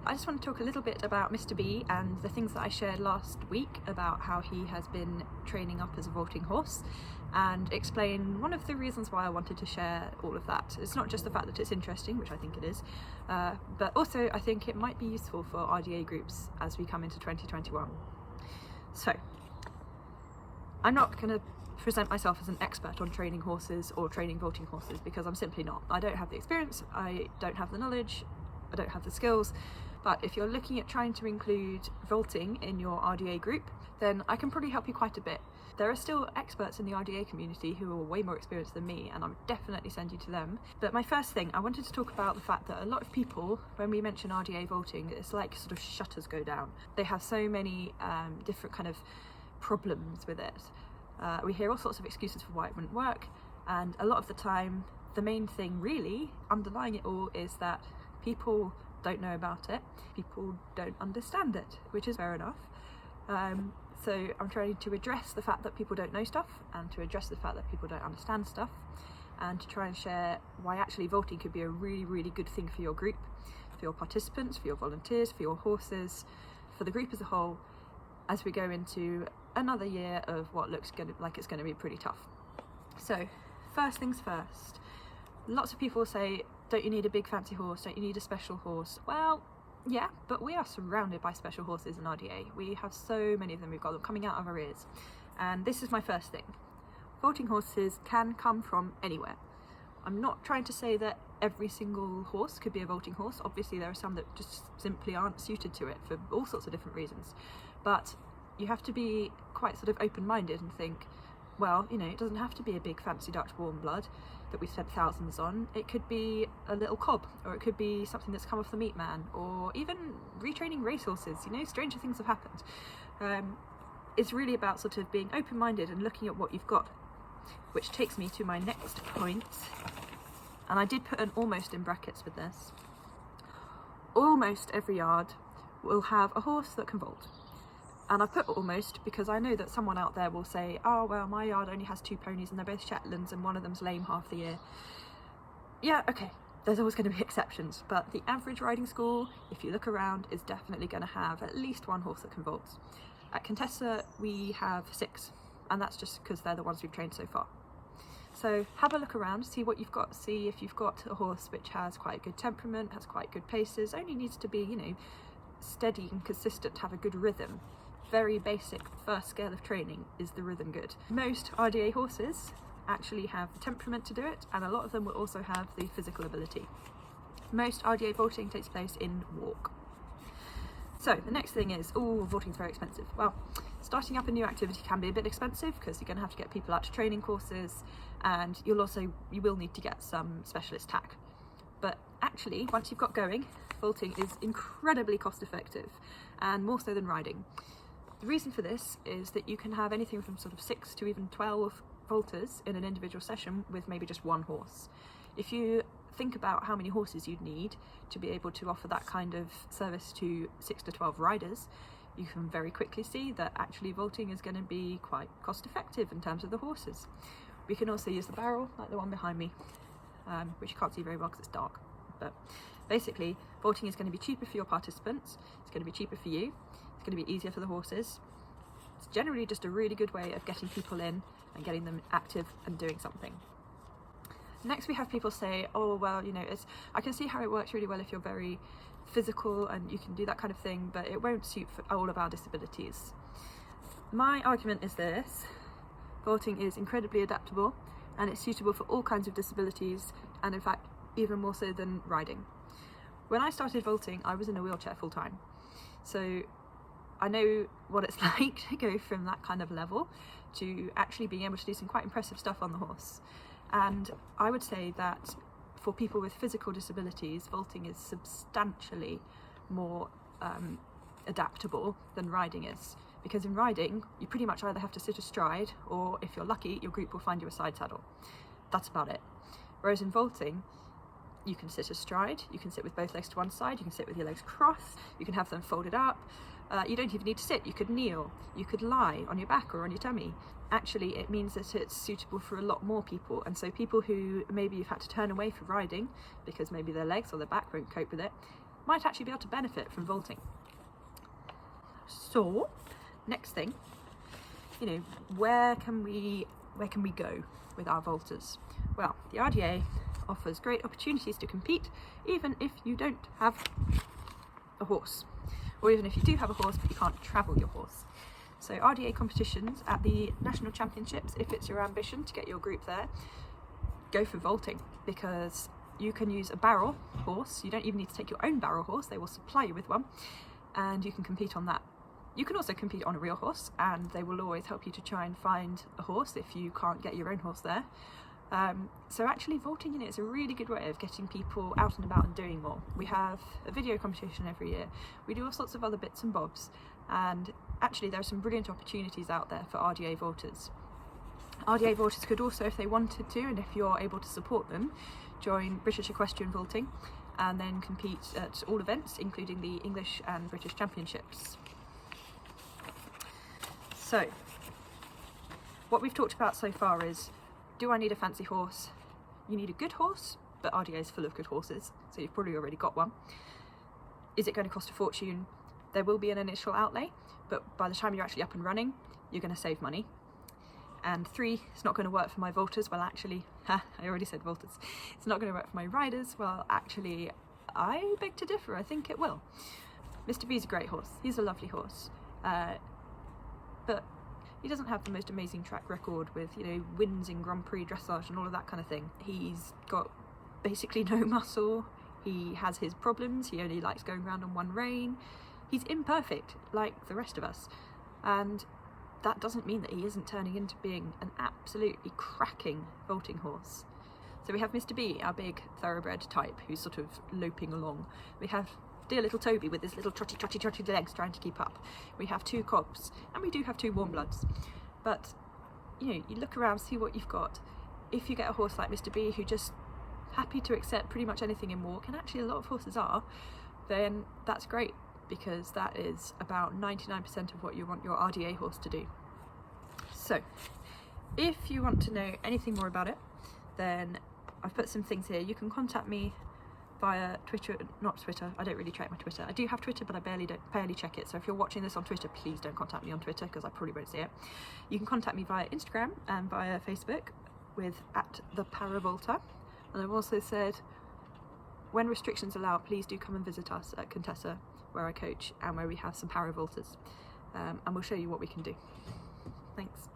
I just want to talk a little bit about Mr. B and the things that I shared last week about how he has been training up as a vaulting horse, and explain one of the reasons why I wanted to share all of that. It's not just the fact that it's interesting, which I think it is, but also I think it might be useful for RDA groups as we come into 2021. So, I'm not going to present myself as an expert on training horses or training vaulting horses, because I'm simply not. I don't have the experience, I don't have the knowledge, I don't have the skills. But if you're looking at trying to include vaulting in your RDA group, then I can probably help you quite a bit. There are still experts in the RDA community who are way more experienced than me, and I would definitely send you to them. But my first thing, I wanted to talk about the fact that a lot of people, when we mention RDA vaulting, it's like sort of shutters go down. They have so many different kind of problems with it. We hear all sorts of excuses for why it wouldn't work, and a lot of the time, the main thing really underlying it all is that people don't know about it, people don't understand it, which is fair enough. So I'm trying to address the fact that people don't know stuff, and to address the fact that people don't understand stuff, and to try and share why actually vaulting could be a really, really good thing for your group, for your participants, for your volunteers, for your horses, for the group as a whole, as we go into another year of what looks like it's going to be pretty tough. So first things first, lots of people say, don't you need a big fancy horse? Don't you need a special horse? Well, yeah, but we are surrounded by special horses in RDA. We have so many of them, we've got them coming out of our ears. And this is my first thing. Vaulting horses can come from anywhere. I'm not trying to say that every single horse could be a vaulting horse. Obviously there are some that just simply aren't suited to it for all sorts of different reasons. But you have to be quite sort of open-minded and think, well, you know, it doesn't have to be a big fancy Dutch warm blood that we spent thousands on. It could be a little cob, or it could be something that's come off the meat man, or even retraining racehorses. You know, stranger things have happened. It's really about sort of being open-minded and looking at what you've got, which takes me to my next point. And I did put an almost in brackets with this. Almost every yard will have a horse that can vault. And I've put almost because I know that someone out there will say, oh well, my yard only has 2 ponies and they're both Shetlands and one of them's lame half the year. Yeah, okay, there's always going to be exceptions, but the average riding school, if you look around, is definitely going to have at least 1 horse that can vault. At Contessa we have 6, and that's just because they're the ones we've trained so far. So have a look around, see what you've got, see if you've got a horse which has quite a good temperament, has quite good paces, only needs to be, you know, steady and consistent, have a good rhythm. Very basic first scale of training is the rhythm good. Most RDA horses actually have the temperament to do it, and a lot of them will also have the physical ability. Most RDA vaulting takes place in walk. So the next thing is, vaulting's very expensive. Well, starting up a new activity can be a bit expensive because you're going to have to get people out to training courses, and you will need to get some specialist tack. But actually, once you've got going, vaulting is incredibly cost effective, and more so than riding. The reason for this is that you can have anything from sort of 6 to even 12 vaulters in an individual session with maybe just 1 horse. If you think about how many horses you'd need to be able to offer that kind of service to 6 to 12 riders, you can very quickly see that actually vaulting is going to be quite cost effective in terms of the horses. We can also use the barrel, like the one behind me, which you can't see very well because it's dark. But basically, vaulting is going to be cheaper for your participants, it's going to be cheaper for you, it's going to be easier for the horses. It's generally just a really good way of getting people in and getting them active and doing something. Next we have people say, oh well, you know, I can see how it works really well if you're very physical and you can do that kind of thing, but it won't suit for all of our disabilities. My argument is this: vaulting is incredibly adaptable and it's suitable for all kinds of disabilities, and in fact even more so than riding. When I started vaulting, I was in a wheelchair full time, so I know what it's like to go from that kind of level to actually being able to do some quite impressive stuff on the horse. And I would say that for people with physical disabilities, vaulting is substantially more adaptable than riding is. Because in riding, you pretty much either have to sit astride, or if you're lucky, your group will find you a side saddle. That's about it. Whereas in vaulting, you can sit astride, you can sit with both legs to one side, you can sit with your legs crossed, you can have them folded up. You don't even need to sit, you could kneel, you could lie on your back or on your tummy. Actually, it means that it's suitable for a lot more people, and so people who maybe you've had to turn away for riding because maybe their legs or their back won't cope with it, might actually be able to benefit from vaulting. So, next thing, you know, where can we go with our vaulters? Well, the RDA offers great opportunities to compete, even if you don't have a horse, or even if you do have a horse but you can't travel your horse. So RDA competitions at the national championships, if it's your ambition to get your group there, go for vaulting, because you can use a barrel horse. You don't even need to take your own barrel horse, they will supply you with one, and you can compete on that. You can also compete on a real horse, and they will always help you to try and find a horse if you can't get your own horse there. So actually vaulting, you know, it's a really good way of getting people out and about and doing more. We have a video competition every year, we do all sorts of other bits and bobs, and actually there are some brilliant opportunities out there for RDA vaulters. RDA vaulters could also, if they wanted to, and if you're able to support them, join British Equestrian Vaulting and then compete at all events, including the English and British Championships. So, what we've talked about so far is, do I need a fancy horse? You need a good horse, but RDA is full of good horses, so you've probably already got one. Is it going to cost a fortune? There will be an initial outlay, but by the time you're actually up and running, you're going to save money. And 3, it's not going to work for my vaulters. Well, actually, I already said vaulters. It's not going to work for my riders. Well, actually, I beg to differ. I think it will. Mr. B's a great horse. He's a lovely horse. But he doesn't have the most amazing track record with, you know, wins in Grand Prix dressage and all of that kind of thing. He's got basically no muscle. He has his problems. He only likes going around on one rein. He's imperfect, like the rest of us. And that doesn't mean that he isn't turning into being an absolutely cracking vaulting horse. So we have Mr. B, our big thoroughbred type, who's sort of loping along. We have dear little Toby with his little trotty legs trying to keep up. We have 2 cobs, and we do have 2 warm bloods. But, you know, you look around, see what you've got. If you get a horse like Mr. B, who just happy to accept pretty much anything in walk, and actually a lot of horses are, then that's great, because that is about 99% of what you want your RDA horse to do. So, if you want to know anything more about it, then I've put some things here. You can contact me via Twitter, not Twitter, I don't really check my Twitter. I do have Twitter, but I barely check it, so if you're watching this on Twitter, please don't contact me on Twitter, because I probably won't see it. You can contact me via Instagram and via Facebook with @theparavolter, and I've also said, when restrictions allow, please do come and visit us at Contessa, where I coach and where we have some paravolters, and we'll show you what we can do. Thanks.